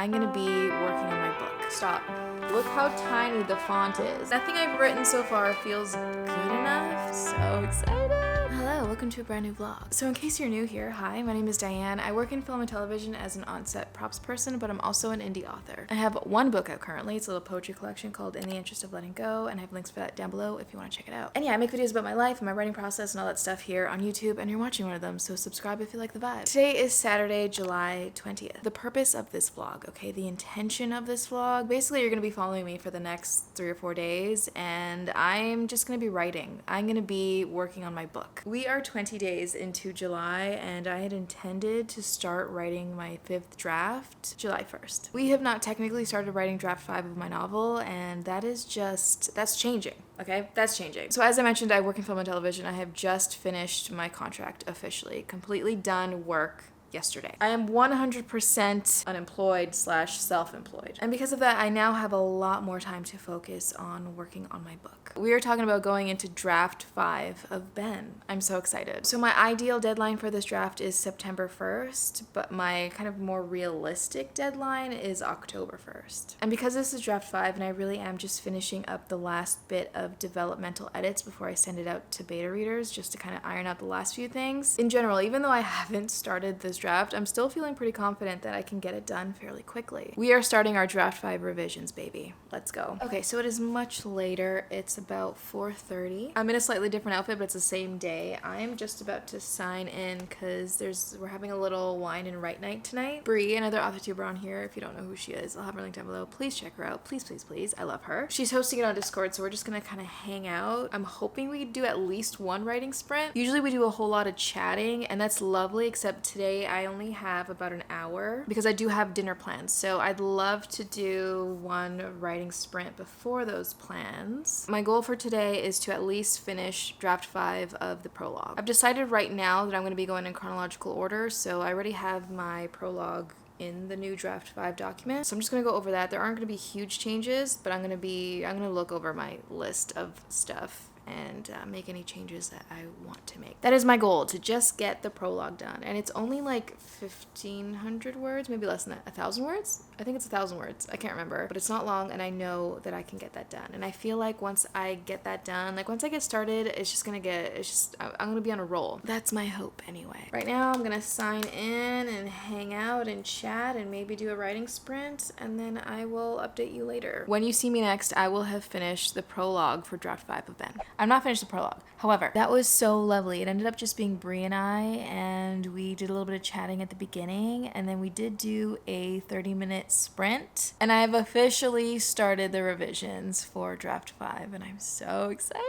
I'm gonna be working on my book. Stop. Look how tiny the font is. Nothing I've written so far feels good enough. So excited. Hello, welcome to a brand new vlog. So in case you're new here, hi, my name is Diane. I work in film and television as an on-set props person, but I'm also an indie author. I have one book out currently. It's a little poetry collection called In the Interest of Letting Go, and I have links for that down below if you want to check it out. And yeah, I make videos about my life and my writing process and all that stuff here on YouTube, and you're watching one of them, so subscribe if you like the vibe. Today is Saturday, July 20th. The purpose of this vlog, okay, the intention of this vlog, basically you're gonna be following me for the next 3 or 4 days, and I'm just gonna be writing. I'm gonna be working on my book. We are 20 days into July, and I had intended to start writing my 5th draft July 1st. We have not technically started writing draft 5 of my novel, and that's changing, okay? That's changing. So as I mentioned, I work in film and television. I have just finished my contract officially, completely done work yesterday. I am 100% unemployed / self-employed. And because of that, I now have a lot more time to focus on working on my book. We are talking about going into draft 5 of Ben. I'm so excited. So my ideal deadline for this draft is September 1st, but my kind of more realistic deadline is October 1st. And because this is draft 5 and I really am just finishing up the last bit of developmental edits before I send it out to beta readers just to kind of iron out the last few things. In general, even though I haven't started this draft, I'm still feeling pretty confident that I can get it done fairly quickly. We are starting our draft 5 revisions, baby. Let's go. Okay, so it is much later. It's about 4:30. I'm in a slightly different outfit, but it's the same day. I'm just about to sign in because we're having a little wine and write night tonight. Bree, another authortuber on here, if you don't know who she is, I'll have her link down below. Please check her out. Please, please, please. I love her. She's hosting it on Discord, so we're just gonna kind of hang out. I'm hoping we do at least one writing sprint. Usually we do a whole lot of chatting, and that's lovely, except today I only have about an hour because I do have dinner plans. So I'd love to do one writing sprint before those plans. My goal for today is to at least finish draft 5 of the prologue. I've decided right now that I'm going to be going in chronological order, so I already have my prologue in the new draft 5 document. So I'm just gonna go over that. There aren't gonna be huge changes, but I'm gonna look over my list of stuff and make any changes that I want to make. That is my goal, to just get the prologue done. And it's only like 1,500 words, maybe less than that. 1,000 words? I think it's 1,000 words. I can't remember, but it's not long, and I know that I can get that done. And I feel like once I get that done, like once I get started, I'm gonna be on a roll. That's my hope anyway. Right now, I'm gonna sign in and hang out and chat and maybe do a writing sprint, and then I will update you later. When you see me next, I will have finished the prologue for draft 5 of Ben. I'm not finished the prologue. However, that was so lovely. It ended up just being Bree and I, and we did a little bit of chatting at the beginning, and then we did do a 30-minute sprint, and I have officially started the revisions for draft 5, and I'm so excited.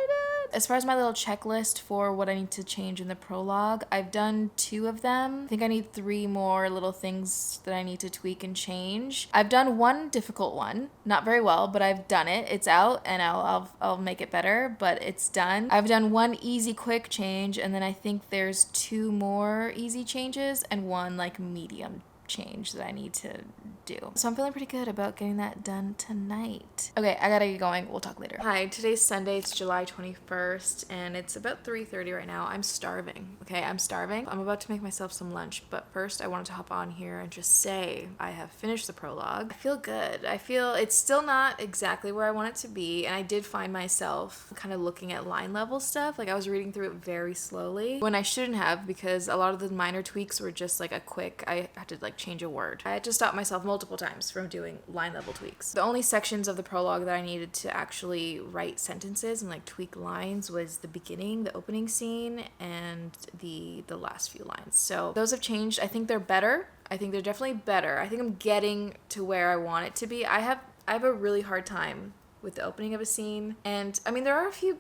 As far as my little checklist for what I need to change in the prologue, I've done 2 of them. I think I need 3 more little things that I need to tweak and change. I've done one difficult one, not very well, but I've done it. It's out, and I'll make it better, but it's done. I've done one easy quick change, and then I think there's 2 more easy changes and one like medium change that I need to do. So I'm feeling pretty good about getting that done tonight. Okay, I gotta get going. We'll talk later. Hi, today's Sunday. It's July 21st, and it's about 3:30 right now. I'm starving, okay? I'm starving. I'm about to make myself some lunch, but first I wanted to hop on here and just say I have finished the prologue. I feel good. I feel it's still not exactly where I want it to be, and I did find myself kind of looking at line level stuff. Like I was reading through it very slowly when I shouldn't have, because a lot of the minor tweaks were just like I had to like change a word. I had to stop myself multiple times from doing line level tweaks. The only sections of the prologue that I needed to actually write sentences and like tweak lines was the beginning, the opening scene, and the last few lines. So those have changed. I think they're better. I think they're definitely better. I think I'm getting to where I want it to be. I have a really hard time with the opening of a scene. And I mean, there are a few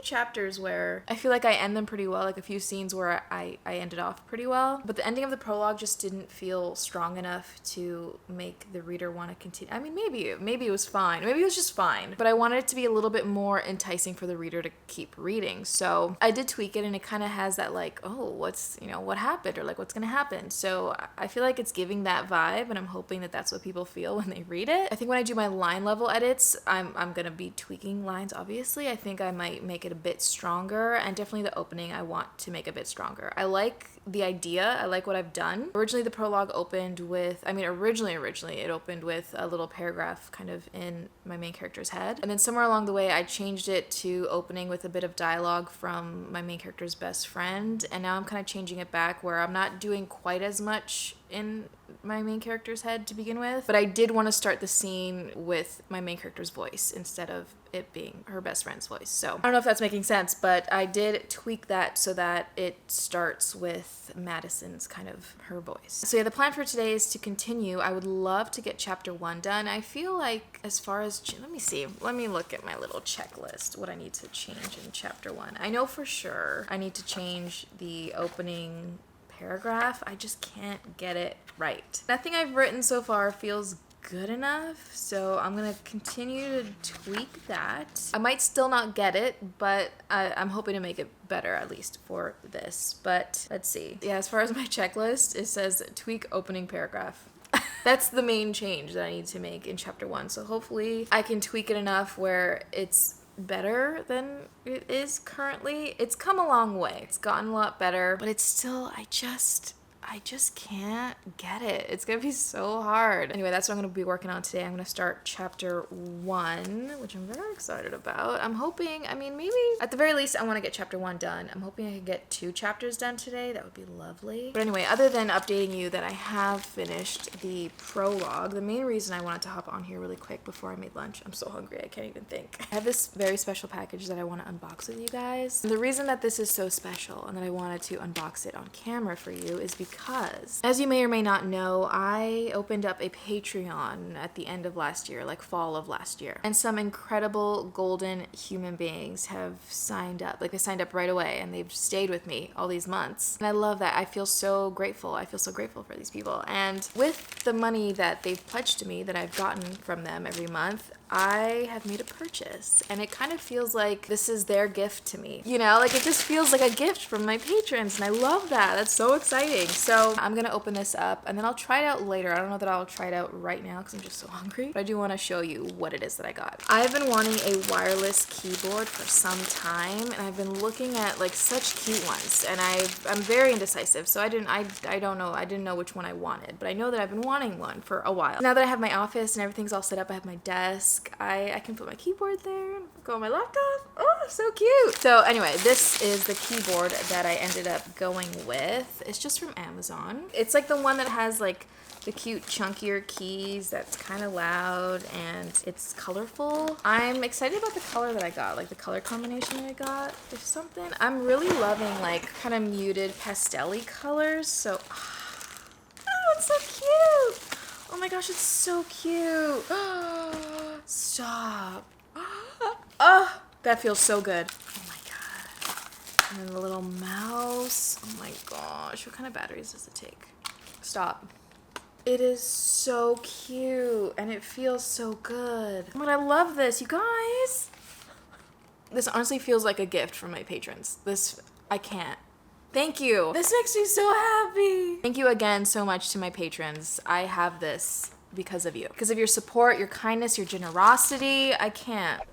chapters where I feel like I end them pretty well, like a few scenes where I ended off pretty well, but the ending of the prologue just didn't feel strong enough to make the reader want to continue. I mean, maybe it was fine. Maybe it was just fine, but I wanted it to be a little bit more enticing for the reader to keep reading. So I did tweak it, and it kind of has that like, oh, what happened, or like what's gonna happen. So I feel like it's giving that vibe, and I'm hoping that that's what people feel when they read it. I think when I do my line level edits, I'm gonna be tweaking lines, obviously. I think I might make it a bit stronger, and definitely the opening I want to make a bit stronger. I like the idea. I like what I've done. Originally the prologue opened with, originally it opened with a little paragraph kind of in my main character's head. And then somewhere along the way I changed it to opening with a bit of dialogue from my main character's best friend. And now I'm kind of changing it back where I'm not doing quite as much in my main character's head to begin with, but I did want to start the scene with my main character's voice instead of it being her best friend's voice. So I don't know if that's making sense, but I did tweak that so that it starts with Madison's kind of her voice. So yeah, the plan for today is to continue. I would love to get chapter 1 done. I feel like as far as, let me look at my little checklist, what I need to change in chapter 1. I know for sure I need to change the opening paragraph. I just can't get it right. Nothing I've written so far feels good enough, so I'm gonna continue to tweak that. I might still not get it, but I'm hoping to make it better, at least for this. But let's see. Yeah, as far as my checklist, it says tweak opening paragraph. That's the main change that I need to make in chapter 1. So hopefully I can tweak it enough where it's better than it is currently. It's come a long way. It's gotten a lot better, but it's still, I just can't get it. It's gonna be so hard. Anyway, that's what I'm gonna be working on today. I'm gonna start chapter 1, which I'm very excited about. I'm hoping, maybe at the very least I want to get chapter 1 done. I'm hoping I can get 2 chapters done today. That would be lovely. But anyway, other than updating you that I have finished the prologue, the main reason I wanted to hop on here really quick before I made lunch, I'm so hungry I can't even think. I have this very special package that I want to unbox with you guys. And the reason that this is so special and that I wanted to unbox it on camera for you is because, as you may or may not know, I opened up a Patreon at the end of last year, like fall of last year. And some incredible golden human beings have signed up. Like, they signed up right away and they've stayed with me all these months. And I love that. I feel so grateful. I feel so grateful for these people. And with the money that they've pledged to me that I've gotten from them every month, I have made a purchase, and it kind of feels like this is their gift to me. You know, like, it just feels like a gift from my patrons, and I love that. That's so exciting. So I'm gonna open this up, and then I'll try it out later. I don't know that I'll try it out right now because I'm just so hungry, but I do want to show you what it is that I got. I've been wanting a wireless keyboard for some time, and I've been looking at like such cute ones, and I'm very indecisive, so I didn't know which one I wanted, but I know that I've been wanting one for a while. Now that I have my office and everything's all set up, I have my desk, I can put my keyboard there and go on my laptop. Oh, so cute. So anyway, this is the keyboard that I ended up going with. It's just from Amazon. It's like the one that has like the cute chunkier keys that's kind of loud and it's colorful. I'm excited about the color that I got, like the color combination that I got. There's something, I'm really loving like kind of muted pastel-y colors. So, oh, it's so cute. Oh my gosh, it's so cute. Stop. Oh, that feels so good. Oh my god. And then the little mouse. Oh my gosh. What kind of batteries does it take? Stop. It is so cute and it feels so good. But I love this, you guys. This honestly feels like a gift from my patrons. I can't. Thank you. This makes me so happy. Thank you again so much to my patrons. I have this because of you. Because of your support, your kindness, your generosity. I can't.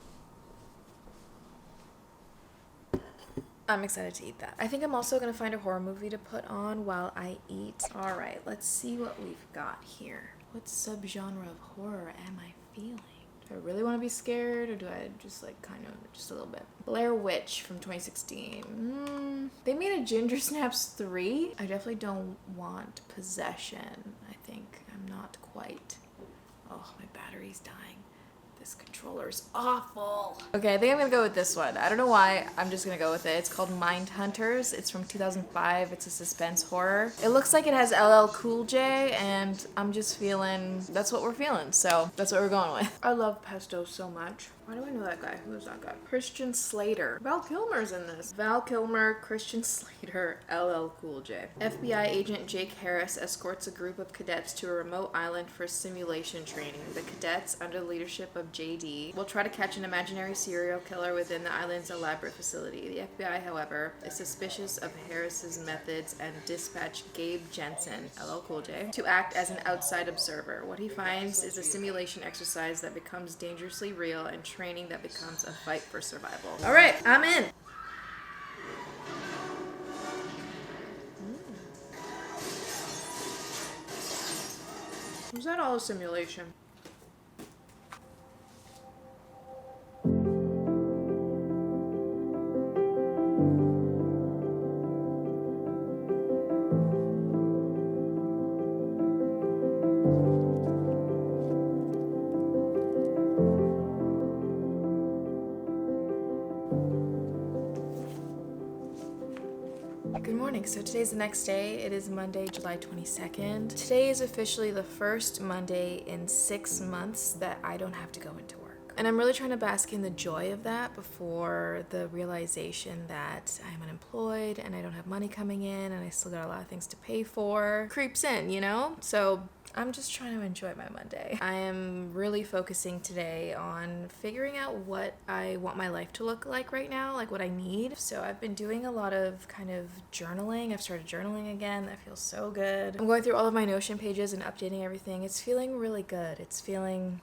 I'm excited to eat that. I think I'm also gonna find a horror movie to put on while I eat. All right, let's see what we've got here. What subgenre of horror am I feeling? Do I really want to be scared, or do I just like kind of just a little bit? Blair Witch from 2016. They made a Ginger Snaps 3. I definitely don't want Possession. I think I'm not quite. Oh, my battery's dying. This controller's awful. Okay, I think I'm gonna go with this one. I don't know why, I'm just gonna go with it. It's called Mind Hunters. It's from 2005. It's a suspense horror. It looks like it has LL Cool J, and I'm just feeling, that's what we're feeling, so that's what we're going with. I love pesto so much. Why do I know that guy? Who is that guy? Christian Slater. Val Kilmer's in this. Val Kilmer, Christian Slater, LL Cool J. FBI agent Jake Harris escorts a group of cadets to a remote island for simulation training. The cadets, under the leadership of JD, will try to catch an imaginary serial killer within the island's elaborate facility. The FBI, however, is suspicious of Harris's methods and dispatch Gabe Jensen, LL Cool J, to act as an outside observer. What he finds is a simulation exercise that becomes dangerously real and training that becomes a fight for survival. All right, I'm in. Is that all a simulation? Good morning. So today's the next day. It is Monday, July 22nd. Today is officially the first Monday in 6 months that I don't have to go into work. And I'm really trying to bask in the joy of that before the realization that I'm unemployed and I don't have money coming in and I still got a lot of things to pay for creeps in, you know? So I'm just trying to enjoy my Monday. I am really focusing today on figuring out what I want my life to look like right now, like what I need. So I've been doing a lot of kind of journaling. I've started journaling again. That feels so good. I'm going through all of my Notion pages and updating everything. It's feeling really good. It's feeling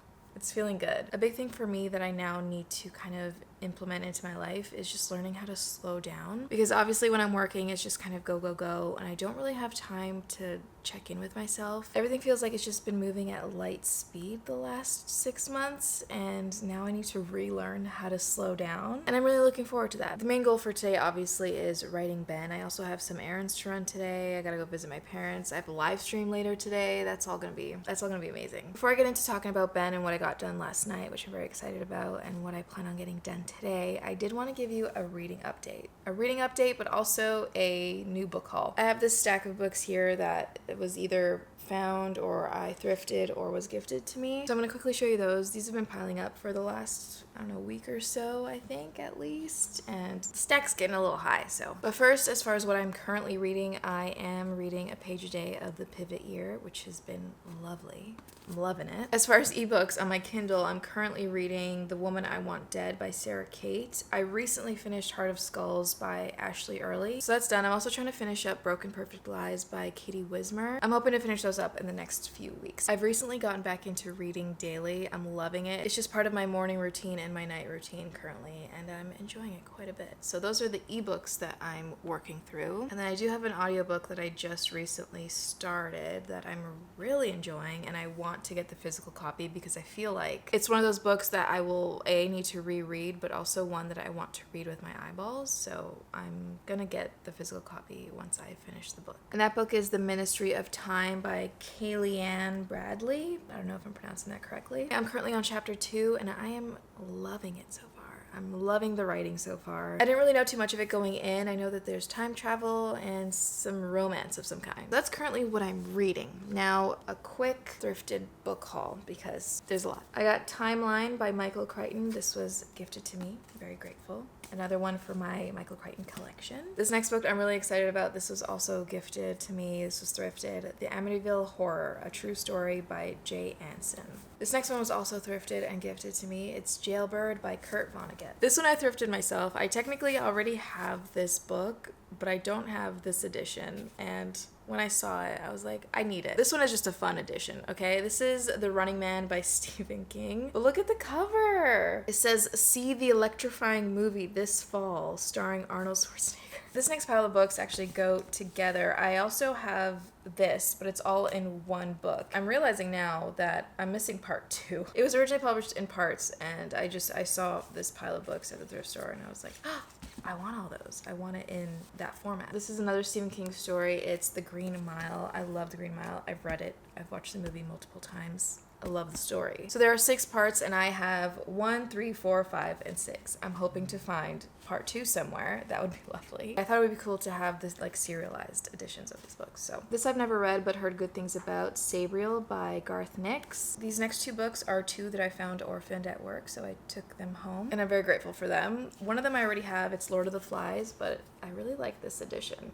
good. A big thing for me that I now need to kind of implement into my life is just learning how to slow down, because obviously when I'm working it's just kind of go go go and I don't really have time to check in with myself. Everything feels like it's just been moving at light speed the last 6 months, and now I need to relearn how to slow down, and I'm really looking forward to that. The main goal for today obviously is writing Ben. I also have some errands to run today. I gotta go visit my parents. I have a live stream later today. That's all gonna be amazing. Before I get into talking about Ben and what I got done last night, which I'm very excited about, and what I plan on getting done today, I did want to give you a reading update, but also a new book haul. I have this stack of books here that it was either found or I thrifted or was gifted to me. So I'm going to quickly show you those. These have been piling up for the last, I don't know, week or so, I think, at least. And the stack's getting a little high, so. But first, as far as what I'm currently reading, I am reading a page a day of The Pivot Year, which has been lovely. I'm loving it. As far as ebooks, on my Kindle, I'm currently reading The Woman I Want Dead by Sarah Kate. I recently finished Heart of Skulls by Ashley Early. So that's done. I'm also trying to finish up Broken Perfect Lies by Katie Wismer. I'm hoping to finish those up in the next few weeks. I've recently gotten back into reading daily. I'm loving it. It's just part of my morning routine and my night routine currently, and I'm enjoying it quite a bit. So those are the ebooks that I'm working through. And then I do have an audiobook that I just recently started that I'm really enjoying, and I want to get the physical copy because I feel like it's one of those books that I will need to reread, but also one that I want to read with my eyeballs. So I'm gonna get the physical copy once I finish the book. And that book is The Ministry of Time by Kellyanne Bradley. I don't know if I'm pronouncing that correctly. I'm currently on chapter 2 and I am loving it so far. I'm loving the writing so far. I didn't really know too much of it going in. I know that there's time travel and some romance of some kind. That's currently what I'm reading. Now, a quick thrifted book haul because there's a lot. I got Timeline by Michael Crichton. This was gifted to me. I'm very grateful. Another one for my Michael Crichton collection. This next book I'm really excited about. This was also gifted to me. This was thrifted. The Amityville Horror, A True Story by Jay Anson. This next one was also thrifted and gifted to me. It's Jailbird by Kurt Vonnegut. This one I thrifted myself. I technically already have this book, but I don't have this edition, and when I saw it, I was like, I need it. This one is just a fun edition, okay? This is The Running Man by Stephen King. But look at the cover. It says, see the electrifying movie this fall, starring Arnold Schwarzenegger. This next pile of books actually go together. I also have this, but it's all in one book. I'm realizing now that I'm missing part 2. It was originally published in parts, and I saw this pile of books at the thrift store, and I was like, oh, I want all those. I want it in that format. This is another Stephen King story. It's The Green Mile. I love The Green Mile. I've read it. I've watched the movie multiple times. I love the story. So there are 6 parts, and I have 1, 3, 4, 5, and 6. I'm hoping to find part 2 somewhere. That would be lovely. I thought it would be cool to have this like serialized editions of these books. So this I've never read but heard good things about. Sabriel by Garth Nix. These next 2 books are 2 that I found orphaned at work, so I took them home, and I'm very grateful for them. One of them I already have. It's Lord of the Flies, but I really like this edition.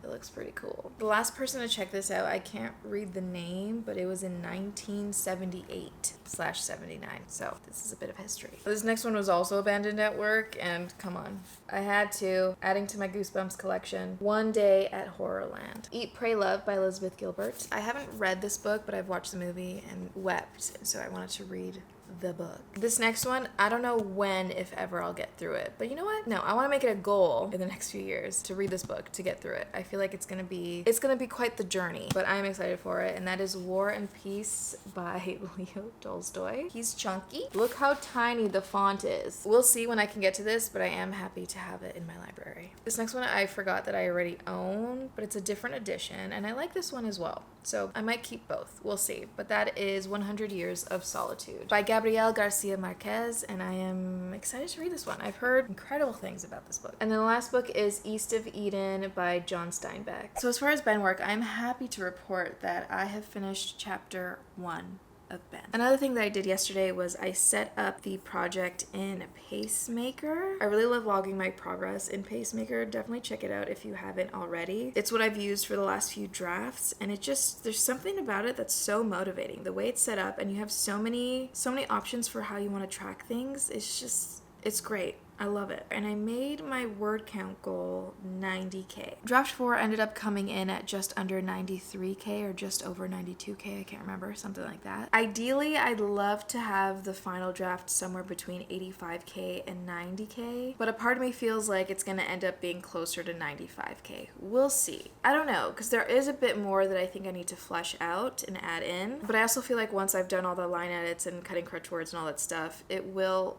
It looks pretty cool. The last person to check this out, I can't read the name, but it was in 1978/79. So this is a bit of history. This next one was also abandoned at work, and come on. I had to, adding to my Goosebumps collection, One Day at Horrorland. Eat, Pray, Love by Elizabeth Gilbert. I haven't read this book, but I've watched the movie and wept, so I wanted to read the book. This next one, I don't know when, if ever, I'll get through it. But you know what? No, I want to make it a goal in the next few years to read this book, to get through it. I feel like it's gonna be quite the journey, but I'm excited for it. And that is War and Peace by Leo Tolstoy. He's chunky. Look how tiny the font is. We'll see when I can get to this, but I am happy to have it in my library. This next one I forgot that I already own, but it's a different edition, and I like this one as well. So I might keep both. We'll see. But that is 100 Years of Solitude by Gabriel Garcia Marquez, and I am excited to read this one. I've heard incredible things about this book. And then the last book is East of Eden by John Steinbeck. So as far as Ben work, I'm happy to report that I have finished chapter 1 of Ben. Another thing that I did yesterday was I set up the project in Pacemaker. I really love logging my progress in Pacemaker. Definitely check it out if you haven't already. It's what I've used for the last few drafts, and there's something about it that's so motivating. The way it's set up, and you have so many options for how you want to track things. It's great. I love it. And I made my word count goal 90K. Draft 4 ended up coming in at just under 93K or just over 92K. I can't remember, something like that. Ideally, I'd love to have the final draft somewhere between 85K and 90K, but a part of me feels like it's going to end up being closer to 95K. We'll see. I don't know, because there is a bit more that I think I need to flesh out and add in, but I also feel like once I've done all the line edits and cutting crutch words and all that stuff, it will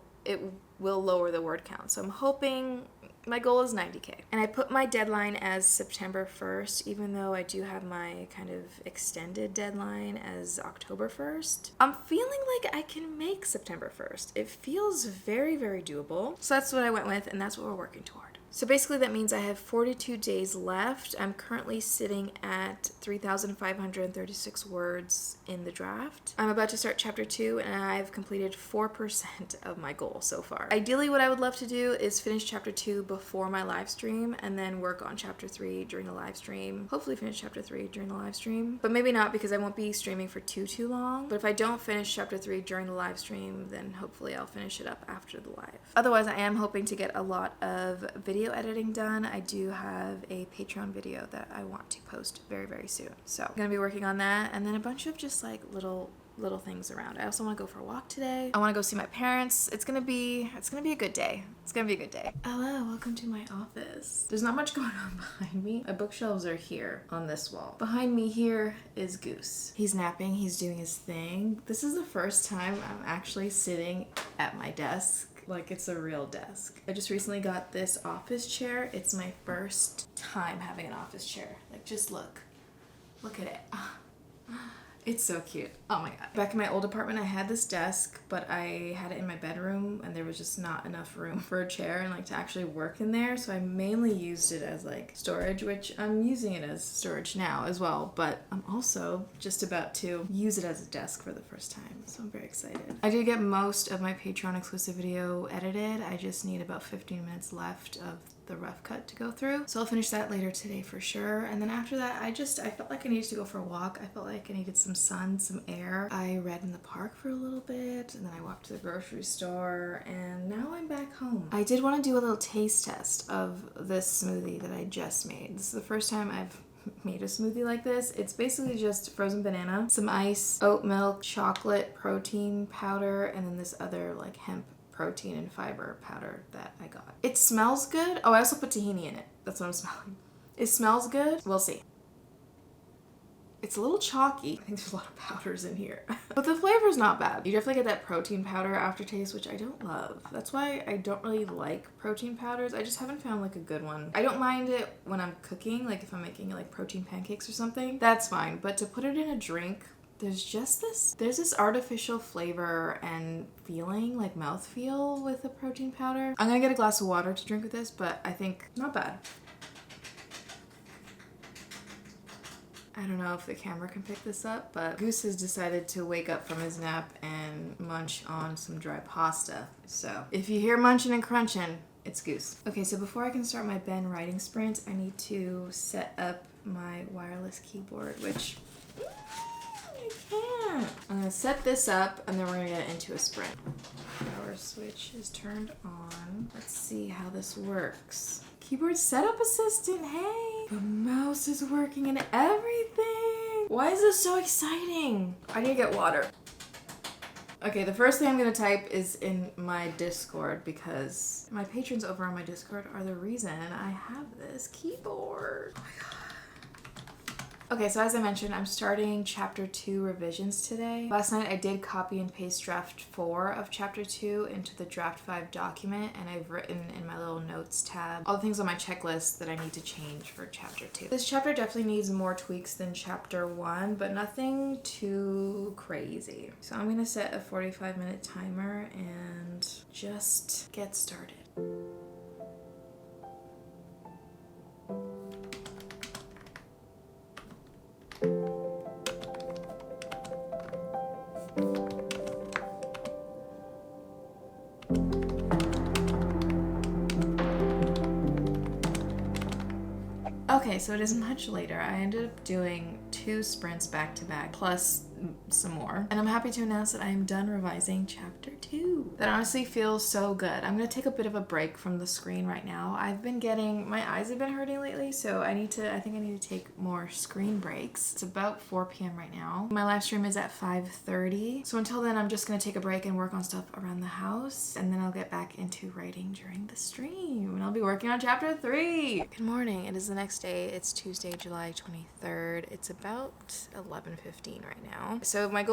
lower the word count. So I'm hoping my goal is 90K. And I put my deadline as September 1st, even though I do have my kind of extended deadline as October 1st. I'm feeling like I can make September 1st. It feels very, very doable. So that's what I went with, and that's what we're working toward. So basically that means I have 42 days left. I'm currently sitting at 3,536 words in the draft. I'm about to start chapter 2, and I've completed 4% of my goal so far. Ideally, what I would love to do is finish chapter 2 before my live stream and then work on chapter 3 during the live stream. Hopefully finish chapter 3 during the live stream, but maybe not, because I won't be streaming for too long. But if I don't finish chapter 3 during the live stream, then hopefully I'll finish it up after the live. Otherwise, I am hoping to get a lot of video editing done. I do have a Patreon video that I want to post very, very soon. So I'm gonna be working on that, and then a bunch of just like little things around. I also want to go for a walk today. I want to go see my parents. It's gonna be a good day. It's gonna be a good day. Hello, welcome to my office. There's not much going on behind me. My bookshelves are here on this wall. Behind me here is Goose. He's napping, he's doing his thing. This is the first time I'm actually sitting at my desk like it's a real desk. I just recently got this office chair. It's my first time having an office chair. Like, just look at it. It's so cute. Oh my god. Back in my old apartment, I had this desk, but I had it in my bedroom, and there was just not enough room for a chair and like to actually work in there. So I mainly used it as like storage, which I'm using it as storage now as well, but I'm also just about to use it as a desk for the first time. So I'm very excited. I did get most of my Patreon exclusive video edited. I just need about 15 minutes left of the rough cut to go through. So I'll finish that later today for sure. And then after that, I felt like I needed to go for a walk. I felt like I needed some sun, some air. I read in the park for a little bit, and then I walked to the grocery store, and now I'm back home. I did want to do a little taste test of this smoothie that I just made. This is the first time I've made a smoothie like this. It's basically just frozen banana, some ice, oat milk, chocolate, protein powder, and then this other like hemp protein and fiber powder that I got. It smells good. Oh, I also put tahini in it. That's what I'm smelling. It smells good. We'll see. It's a little chalky. I think there's a lot of powders in here. But the flavor's not bad. You definitely get that protein powder aftertaste, which I don't love. That's why I don't really like protein powders. I just haven't found like a good one. I don't mind it when I'm cooking, like if I'm making like protein pancakes or something. That's fine. But to put it in a drink, there's this artificial flavor and feeling, like mouthfeel with the protein powder. I'm gonna get a glass of water to drink with this, but I think not bad. I don't know if the camera can pick this up, but Goose has decided to wake up from his nap and munch on some dry pasta. So if you hear munching and crunching, it's Goose. Okay, so before I can start my Ben writing sprint, I need to set up my wireless keyboard, which I'm gonna set this up, and then we're gonna get into a sprint. Power switch is turned on. Let's see how this works. Keyboard setup assistant, hey! The mouse is working and everything! Why is this so exciting? I need to get water. Okay, the first thing I'm gonna type is in my Discord because my patrons over on my Discord are the reason I have this keyboard. Oh my god. Okay, so as I mentioned, I'm starting chapter 2 revisions today. Last night I did copy and paste draft 4 of chapter 2 into the draft 5 document, and I've written in my little notes tab all the things on my checklist that I need to change for chapter 2. This chapter definitely needs more tweaks than chapter 1, but nothing too crazy. So I'm gonna set a 45-minute timer and just get started. Okay, so it is much later. I ended up doing 2 sprints back to back, plus some more. And I'm happy to announce that I am done revising chapter 2. That honestly feels so good. I'm gonna take a bit of a break from the screen right now. My eyes have been hurting lately, so I think I need to take more screen breaks. It's about 4 p.m. right now. My live stream is at 5:30. So until then, I'm just gonna take a break and work on stuff around the house, and then I'll get back into writing during the stream, and I'll be working on chapter 3. Good morning. It is the next day. It's Tuesday, July 23rd. It's about 11:15 right now. So my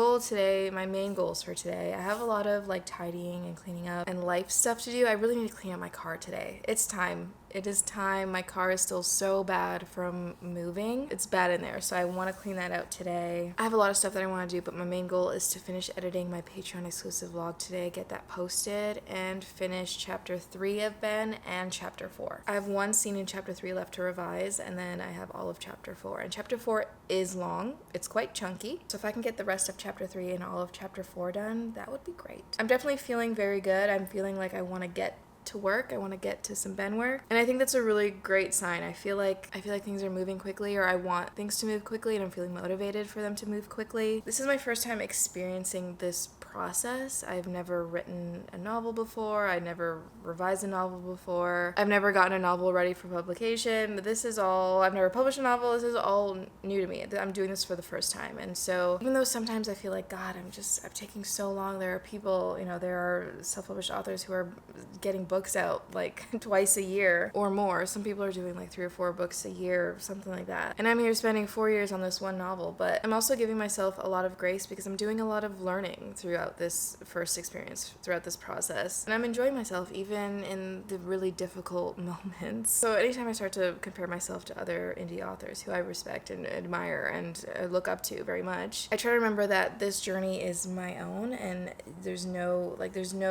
main goals for today, I have a lot of like tidying and cleaning up and life stuff to do. I really need to clean up my car today. It's time. It is time. My car is still so bad from moving. It's bad in there, so I want to clean that out today. I have a lot of stuff that I want to do, but my main goal is to finish editing my Patreon exclusive vlog today, get that posted, and finish chapter 3 of Ben and chapter 4. I have 1 scene in chapter 3 left to revise, and then I have all of chapter 4. And chapter 4 is long. It's quite chunky. So if I can get the rest of chapter 3 and all of chapter 4 done, that would be great. I'm definitely feeling very good. I'm feeling like I want to get to work. I want to get to some Ben work, and I think that's a really great sign. I feel like things are moving quickly, or I want things to move quickly, and I'm feeling motivated for them to move quickly. This is my first time experiencing this process. I've never written a novel before. I never revised a novel before. I've never gotten a novel ready for publication. But I've never published a novel. This is all new to me. I'm doing this for the first time, and so even though sometimes I feel like, God, I'm taking so long. There are people, there are self-published authors who are getting books out like twice a year or more. Some people are doing like 3 or 4 books a year, something like that. And I'm here spending 4 years on this one novel, but I'm also giving myself a lot of grace because I'm doing a lot of learning throughout this first experience, throughout this process. And I'm enjoying myself even in the really difficult moments. So anytime I start to compare myself to other indie authors who I respect and admire and look up to very much, I try to remember that this journey is my own, and there's no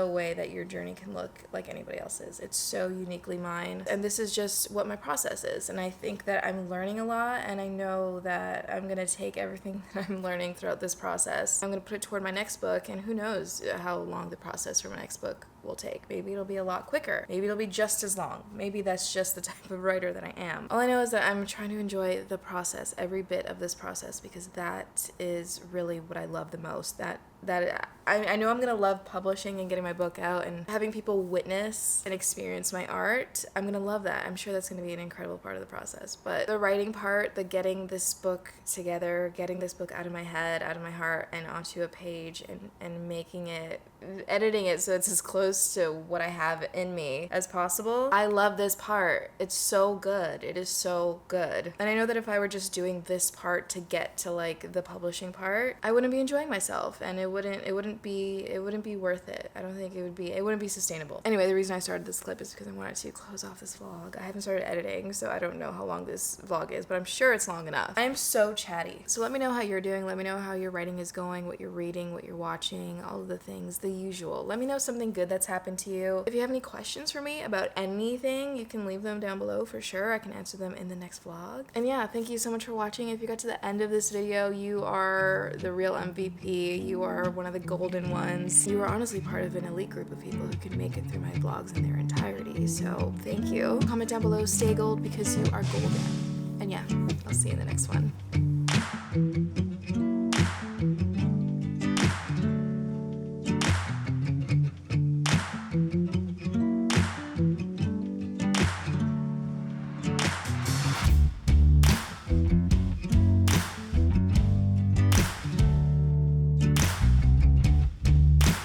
way that your journey can look like anybody else's. It's so uniquely mine, and this is just what my process is. And I think that I'm learning a lot, and I know that I'm gonna take everything that I'm learning throughout this process, I'm gonna put it toward my next book, and who knows how long the process for my next book will take. Maybe it'll be a lot quicker. Maybe it'll be just as long. Maybe that's just the type of writer that I am. All I know is that I'm trying to enjoy the process, every bit of this process, because that is really what I love the most. I know I'm gonna love publishing and getting my book out and having people witness and experience my art. I'm gonna love that. I'm sure that's gonna be an incredible part of the process. But the writing part, the getting this book together, getting this book out of my head, out of my heart, and onto a page, and making it, editing it so it's as close to what I have in me as possible. I love this part. It's so good. It is so good. And I know that if I were just doing this part to get to like the publishing part, I wouldn't be enjoying myself, and it wouldn't be worth it. I don't think it wouldn't be sustainable. Anyway, the reason I started this clip is because I wanted to close off this vlog. I haven't started editing, so I don't know how long this vlog is, but I'm sure it's long enough. I am so chatty. So let me know how you're doing. Let me know how your writing is going, what you're reading, what you're watching, all of the things, the usual. Let me know something good that's happened to you. If you have any questions for me about anything, you can leave them down below for sure. I can answer them in the next vlog. And yeah, thank you so much for watching. If you got to the end of this video, you are the real MVP. You are one of the golden ones. You are honestly part of an elite group of people who can make it through my vlogs in their entirety. So thank you. Comment down below, stay gold because you are golden. And yeah, I'll see you in the next one.